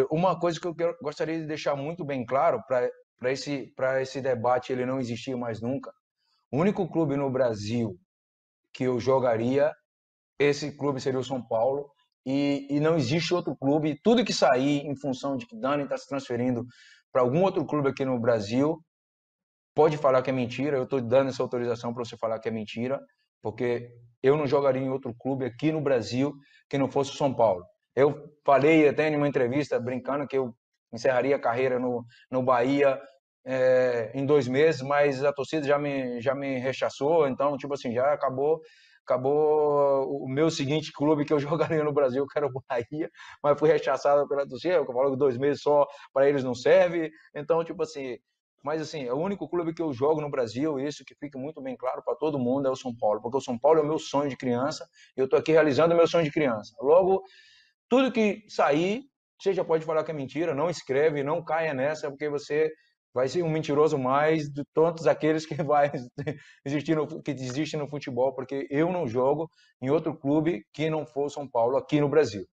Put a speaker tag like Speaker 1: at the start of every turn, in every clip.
Speaker 1: uma coisa que gostaria de deixar muito bem claro para esse debate ele não existir mais nunca. O único clube no Brasil que eu jogaria, esse clube seria o São Paulo. E não existe outro clube. Tudo que sair em função de que Dani está se transferindo para algum outro clube aqui no Brasil, pode falar que é mentira. Eu estou dando essa autorização para você falar que é mentira, porque eu não jogaria em outro clube aqui no Brasil que não fosse o São Paulo. Eu falei até em uma entrevista, brincando, que eu encerraria a carreira no Bahia em 2 meses, mas a torcida já me rechaçou, então, tipo assim, já acabou o meu seguinte clube que eu jogaria no Brasil, que era o Bahia, mas fui rechaçado pela torcida, eu falo que 2 meses só para eles não serve, então, tipo assim, mas assim, é o único clube que eu jogo no Brasil, isso que fica muito bem claro para todo mundo, é o São Paulo, porque o São Paulo é o meu sonho de criança, e eu estou aqui realizando o meu sonho de criança. Logo, tudo que sair, você já pode falar que é mentira, não escreve, não caia nessa, porque você vai ser um mentiroso mais de todos aqueles que vai que desistem no futebol, porque eu não jogo em outro clube que não for São Paulo aqui no Brasil.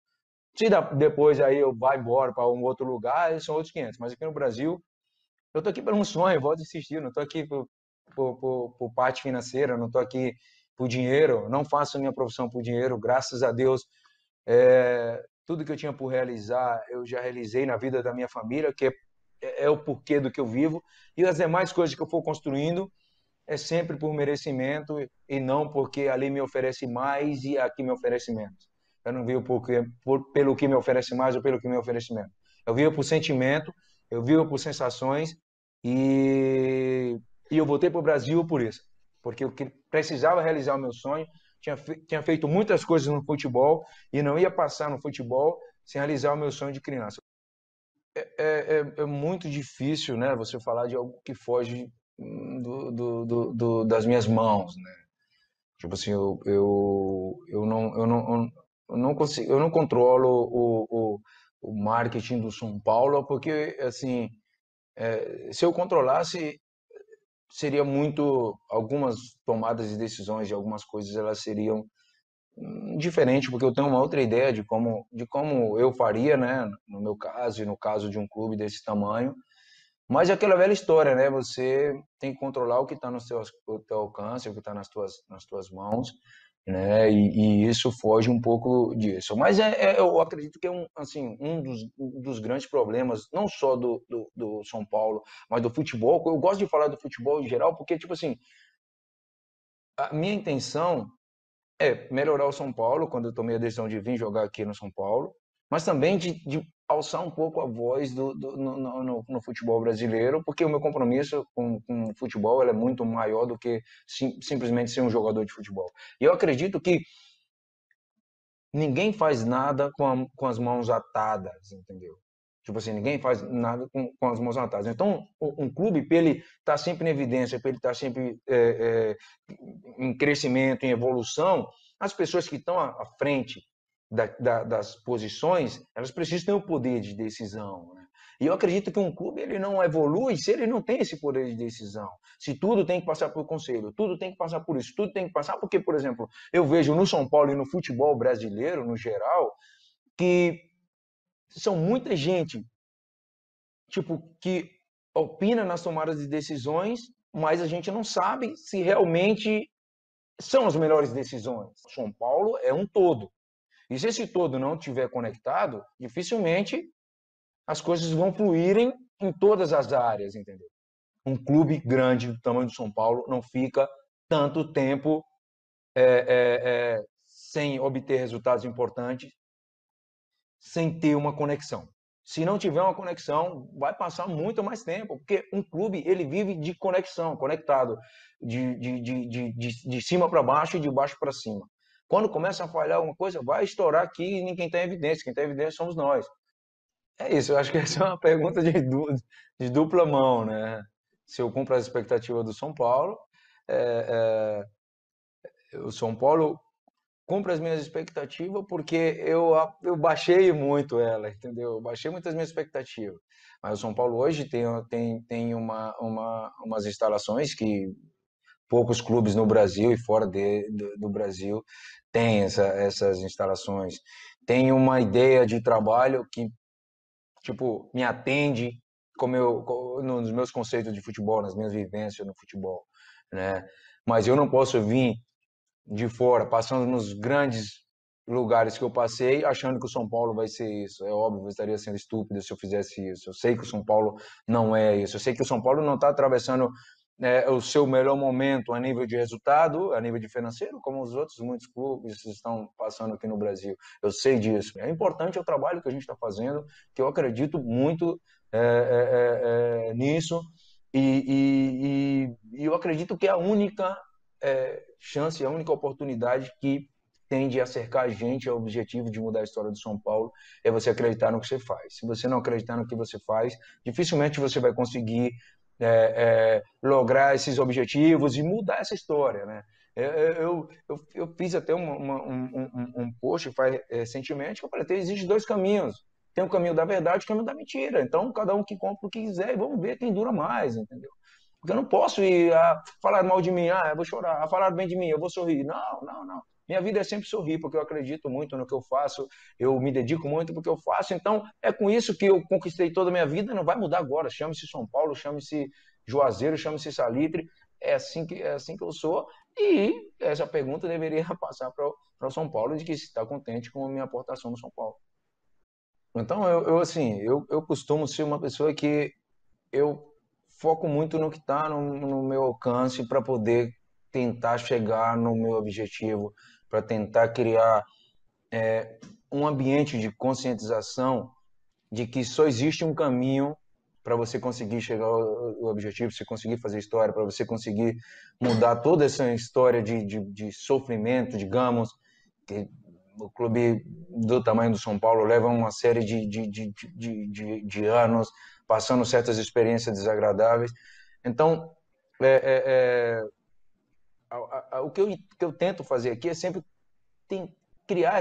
Speaker 1: Se depois aí eu vá embora para um outro lugar, são outros 500, mas aqui no Brasil eu tô aqui por um sonho, volto a insistir, não tô aqui por parte financeira, não tô aqui por dinheiro, não faço minha profissão por dinheiro, graças a Deus, tudo que eu tinha por realizar, eu já realizei na vida da minha família, que é o porquê do que eu vivo, e as demais coisas que eu for construindo é sempre por merecimento e não porque ali me oferece mais e aqui me oferece menos. Eu não vivo pelo que me oferece mais ou pelo que me oferece menos. Eu vivo por sentimento, eu vivo por sensações e, e eu voltei para o Brasil por isso. Porque eu precisava realizar o meu sonho, tinha feito muitas coisas no futebol e não ia passar no futebol sem realizar o meu sonho de criança. É muito difícil, né, você falar de algo que foge das minhas mãos, né? Tipo assim, eu não consigo, eu não controlo o marketing do São Paulo, porque, assim, se eu controlasse, seria muito, algumas tomadas de decisões de algumas coisas, elas seriam diferentes, porque eu tenho uma outra ideia de como eu faria, né, no meu caso e no caso de um clube desse tamanho. Mas é aquela velha história, né? Você tem que controlar o que está no teu alcance, o que está nas tuas mãos, né? E isso foge um pouco disso. Mas eu acredito que é assim, um dos grandes problemas, não só do São Paulo, mas do futebol. Eu gosto de falar do futebol em geral, porque, tipo assim, a minha intenção é melhorar o São Paulo, quando eu tomei a decisão de vir jogar aqui no São Paulo, mas também de alçar um pouco a voz no futebol brasileiro, porque o meu compromisso com o futebol é muito maior do que simplesmente ser um jogador de futebol. E eu acredito que ninguém faz nada com as mãos atadas, entendeu? Tipo assim, ninguém faz nada com as mãos atadas. Então, um clube, para ele estar tá sempre em evidência, para ele estar tá sempre em crescimento, em evolução, as pessoas que estão à frente das posições, elas precisam ter o poder de decisão, né? E eu acredito que um clube ele não evolui se ele não tem esse poder de decisão. Se tudo tem que passar por conselho, tudo tem que passar por isso, tudo tem que passar porque, por exemplo, eu vejo no São Paulo e no futebol brasileiro, no geral, que são muita gente, tipo, que opina nas tomadas de decisões, mas a gente não sabe se realmente são as melhores decisões. São Paulo é um todo. E se esse todo não estiver conectado, dificilmente as coisas vão fluírem em todas as áreas, entendeu? Um clube grande do tamanho do São Paulo não fica tanto tempo sem obter resultados importantes, sem ter uma conexão. Se não tiver uma conexão, vai passar muito mais tempo, porque um clube ele vive de conexão, conectado, de cima para baixo e de baixo para cima. Quando começa a falhar alguma coisa, vai estourar aqui e ninguém tem evidência. Quem tem evidência somos nós. É isso, eu acho que essa é uma pergunta de dupla mão, né? Se eu cumpro as expectativas do São Paulo, o São Paulo cumpre as minhas expectativas porque eu baixei muito ela, entendeu? Eu baixei muitas minhas expectativas. Mas o São Paulo hoje tem umas instalações que poucos clubes no Brasil e fora do Brasil têm essas instalações. Tem uma ideia de trabalho tipo, me atende como nos meus conceitos de futebol, nas minhas vivências no futebol, né? Mas eu não posso vir de fora, passando nos grandes lugares que eu passei, achando que o São Paulo vai ser isso. É óbvio, eu estaria sendo estúpido se eu fizesse isso. Eu sei que o São Paulo não é isso. Eu sei que o São Paulo não está atravessando o seu melhor momento a nível de resultado, a nível de financeiro, como os outros muitos clubes estão passando aqui no Brasil. Eu sei disso. É importante o trabalho que a gente está fazendo, que eu acredito muito nisso, e eu acredito que é a única chance, a única oportunidade que tende a cercar a gente ao objetivo de mudar a história do São Paulo é você acreditar no que você faz. Se você não acreditar no que você faz, dificilmente você vai conseguir lograr esses objetivos e mudar essa história, né? Eu fiz até um post recentemente que eu falei, existem dois caminhos. Tem o caminho da verdade e o caminho da mentira. Então, cada um que compra o que quiser e vamos ver quem dura mais, entendeu? Porque eu não posso ir a falar mal de mim, eu vou chorar, a falar bem de mim, eu vou sorrir. Não, não, não. Minha vida é sempre sorrir, porque eu acredito muito no que eu faço, eu me dedico muito porque eu faço. Então, é com isso que eu conquistei toda a minha vida, não vai mudar agora. Chame-se São Paulo, chame-se Juazeiro, chame-se Salitre. É assim que eu sou. E essa pergunta deveria passar para o São Paulo, de que está contente com a minha aportação no São Paulo. Então, assim, eu costumo ser uma pessoa que eu foco muito no que está no meu alcance para poder tentar chegar no meu objetivo, para tentar criar um ambiente de conscientização de que só existe um caminho para você conseguir chegar ao objetivo, para você conseguir fazer história, para você conseguir mudar toda essa história de sofrimento, digamos, que o clube do tamanho do São Paulo leva uma série de anos passando certas experiências desagradáveis. Então, é, é, o que eu tento fazer aqui é sempre criar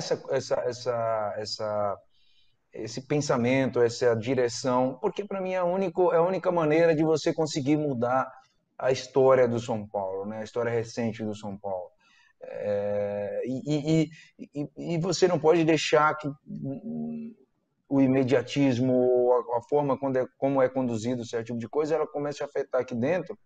Speaker 1: esse pensamento, essa direção, porque para mim é a única maneira de você conseguir mudar a história do São Paulo, né? A história recente do São Paulo. E você não pode deixar que o imediatismo, a forma como é conduzido certo tipo de coisa, ela comece a afetar aqui dentro,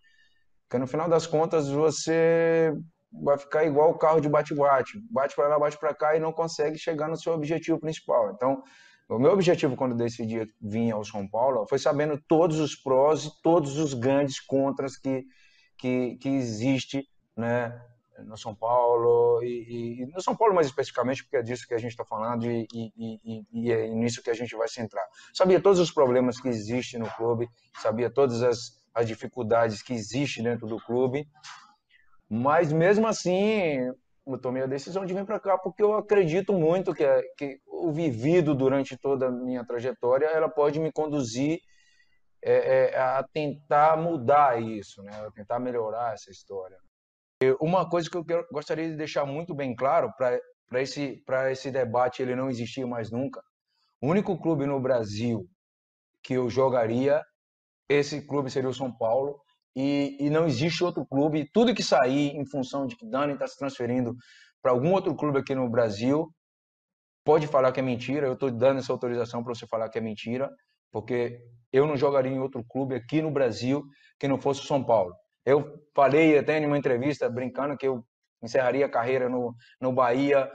Speaker 1: porque no final das contas você vai ficar igual o carro de bate-bate, bate para lá, bate para cá e não consegue chegar no seu objetivo principal. Então, o meu objetivo quando decidi vir ao São Paulo foi sabendo todos os prós e todos os grandes contras que existe, né, no São Paulo e no São Paulo mais especificamente, porque é disso que a gente está falando e é nisso que a gente vai centrar. Sabia todos os problemas que existem no clube, sabia todas as dificuldades que existem dentro do clube, mas mesmo assim eu tomei a decisão de vir para cá porque eu acredito muito que o vivido durante toda a minha trajetória ela pode me conduzir a tentar mudar isso, né? A tentar melhorar essa história. Uma coisa que gostaria de deixar muito bem claro para esse debate ele não existir mais nunca. O único clube no Brasil que eu jogaria, esse clube seria o São Paulo. E não existe outro clube. Tudo que sair em função de que Dani está se transferindo para algum outro clube aqui no Brasil, pode falar que é mentira. Eu estou dando essa autorização para você falar que é mentira, porque eu não jogaria em outro clube aqui no Brasil que não fosse o São Paulo. Eu falei até em uma entrevista, brincando, que eu encerraria a carreira no Bahia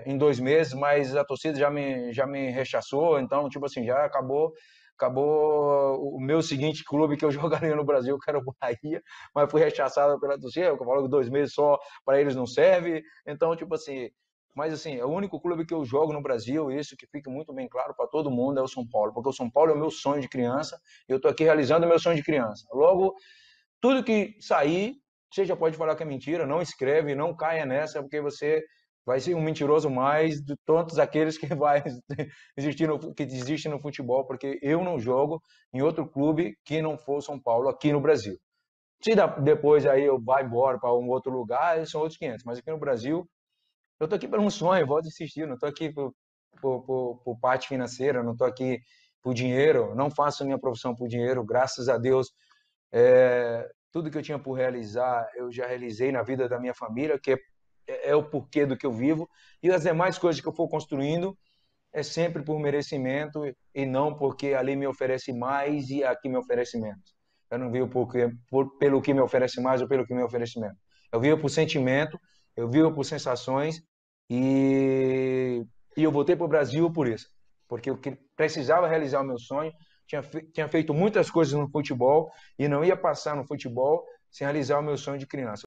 Speaker 1: em 2 meses, mas a torcida já me rechaçou, então, tipo assim, já acabou o meu seguinte clube que eu jogaria no Brasil, que era o Bahia, mas fui rechaçado pela torcida, eu falo que 2 meses só para eles não serve, então, tipo assim, mas assim, é o único clube que eu jogo no Brasil, isso que fica muito bem claro para todo mundo é o São Paulo, porque o São Paulo é o meu sonho de criança, e eu estou aqui realizando o meu sonho de criança. Logo, tudo que sair, você já pode falar que é mentira, não escreve, não caia nessa, porque você vai ser um mentiroso mais de todos aqueles que vai que desistem no futebol, porque eu não jogo em outro clube que não for São Paulo aqui no Brasil. Se depois aí eu vá embora para um outro lugar, são outros 500, mas aqui no Brasil eu tô aqui por um sonho, volto a insistir, não tô aqui por parte financeira, não tô aqui por dinheiro, não faço minha profissão por dinheiro, graças a Deus, tudo que eu tinha por realizar, eu já realizei na vida da minha família, que é o porquê do que eu vivo, e as demais coisas que eu for construindo, é sempre por merecimento e não porque ali me oferece mais e aqui me oferece menos. Eu não vivo pelo que me oferece mais ou pelo que me oferece menos. Eu vivo por sentimento, eu vivo por sensações e, e eu voltei para o Brasil por isso, porque eu precisava realizar o meu sonho, tinha feito muitas coisas no futebol e não ia passar no futebol sem realizar o meu sonho de criança.